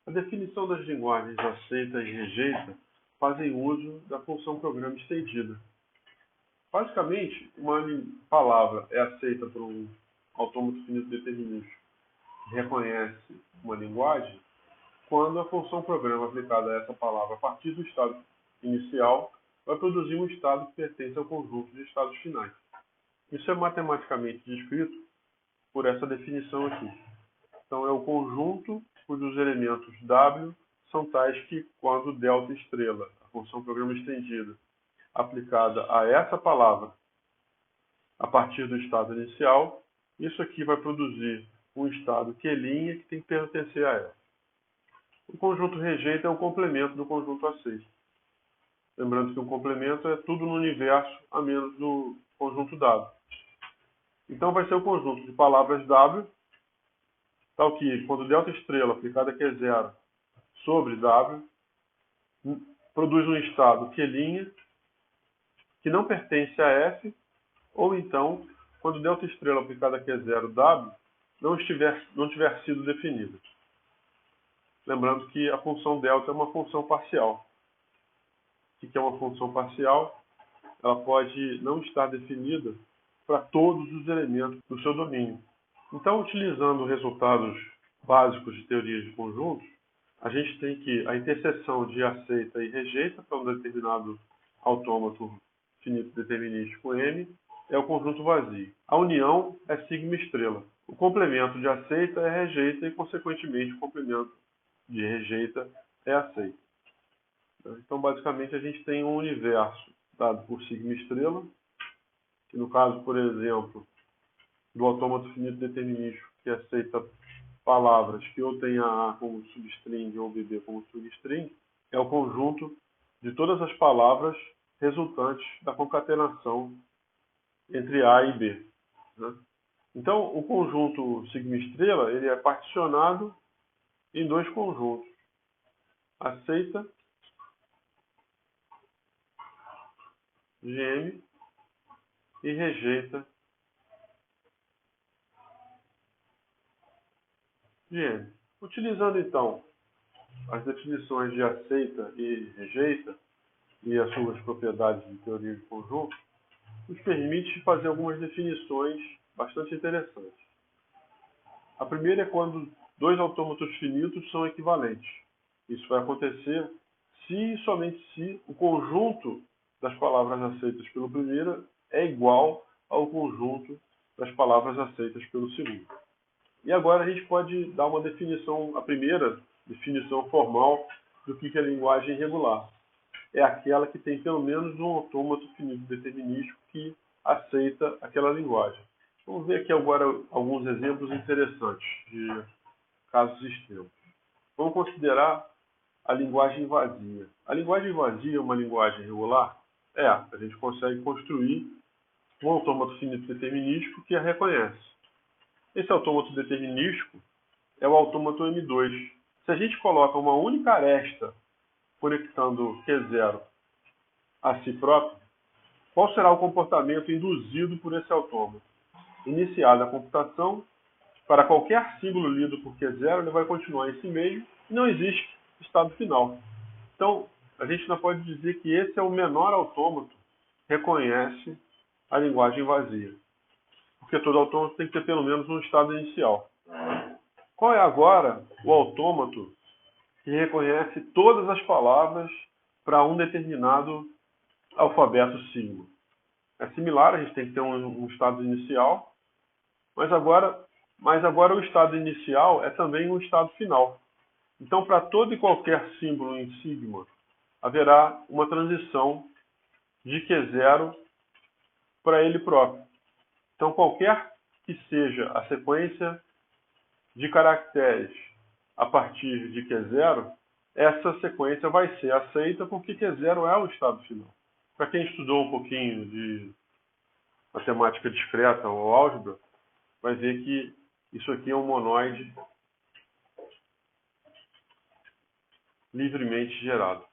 A definição das linguagens aceita e rejeita fazem uso da função programa estendida. Basicamente, uma palavra é aceita por um autômato finito determinístico que reconhece uma linguagem quando a função programa aplicada a essa palavra a partir do estado inicial vai produzir um estado que pertence ao conjunto de estados finais. Isso é matematicamente descrito por essa definição aqui. Então, é o conjunto cujos elementos W são tais que, quando delta estrela, a função programa estendida, aplicada a essa palavra a partir do estado inicial, isso aqui vai produzir um estado Q' que tem que pertencer a ela. O conjunto rejeita é o complemento do conjunto aceito. Lembrando que um complemento é tudo no universo a menos do conjunto W. Então vai ser o conjunto de palavras W, tal que quando delta estrela aplicada a Q0 sobre W, produz um estado Q' que não pertence a F, ou então, quando delta estrela aplicada a Q0 W não tiver sido definida. Lembrando que a função delta é uma função parcial. O que é uma função parcial? Ela pode não estar definida para todos os elementos do seu domínio. Então, utilizando resultados básicos de teorias de conjuntos, a gente tem que a interseção de aceita e rejeita para um determinado autômato finito determinístico M é o conjunto vazio. A união é sigma estrela. O complemento de aceita é rejeita e, consequentemente, o complemento de rejeita é aceita. Então, basicamente, a gente tem um universo dado por sigma estrela, que no caso, por exemplo, do autômato finito determinístico que aceita palavras que ou tem A como substring ou BB como substring, é o conjunto de todas as palavras resultantes da concatenação entre A e B. Né? Então, o conjunto sigma estrela ele é particionado em dois conjuntos. Aceita GM e rejeita GM. Utilizando então as definições de aceita e rejeita e as suas propriedades de teoria de conjunto, nos permite fazer algumas definições bastante interessantes. A primeira é quando dois autômatos finitos são equivalentes. Isso vai acontecer se e somente se o conjunto das palavras aceitas pelo primeiro é igual ao conjunto das palavras aceitas pelo segundo. E agora a gente pode dar uma definição, a primeira definição formal do que é linguagem regular. É aquela que tem pelo menos um autômato finito determinístico que aceita aquela linguagem. Vamos ver aqui agora alguns exemplos interessantes de casos extremos. Vamos considerar a linguagem vazia. A linguagem vazia é uma linguagem regular? A gente consegue construir um autômato finito determinístico que a reconhece. Esse autômato determinístico é o autômato M2. Se a gente coloca uma única aresta conectando Q0 a si próprio, qual será o comportamento induzido por esse autômato? Iniciada a computação, para qualquer símbolo lido por Q0, ele vai continuar em si mesmo e não existe estado final. Então, a gente não pode dizer que esse é o menor autômato que reconhece a linguagem vazia. Porque todo autômato tem que ter pelo menos um estado inicial. Qual é agora o autômato que reconhece todas as palavras para um determinado alfabeto sigma? É similar, a gente tem que ter um estado inicial, mas agora o estado inicial é também um estado final. Então, para todo e qualquer símbolo em sigma, haverá uma transição de Q0 para ele próprio. Então, qualquer que seja a sequência de caracteres a partir de Q0, essa sequência vai ser aceita porque Q0 é o estado final. Para quem estudou um pouquinho de matemática discreta ou álgebra, vai ver que isso aqui é um monoide livremente gerado.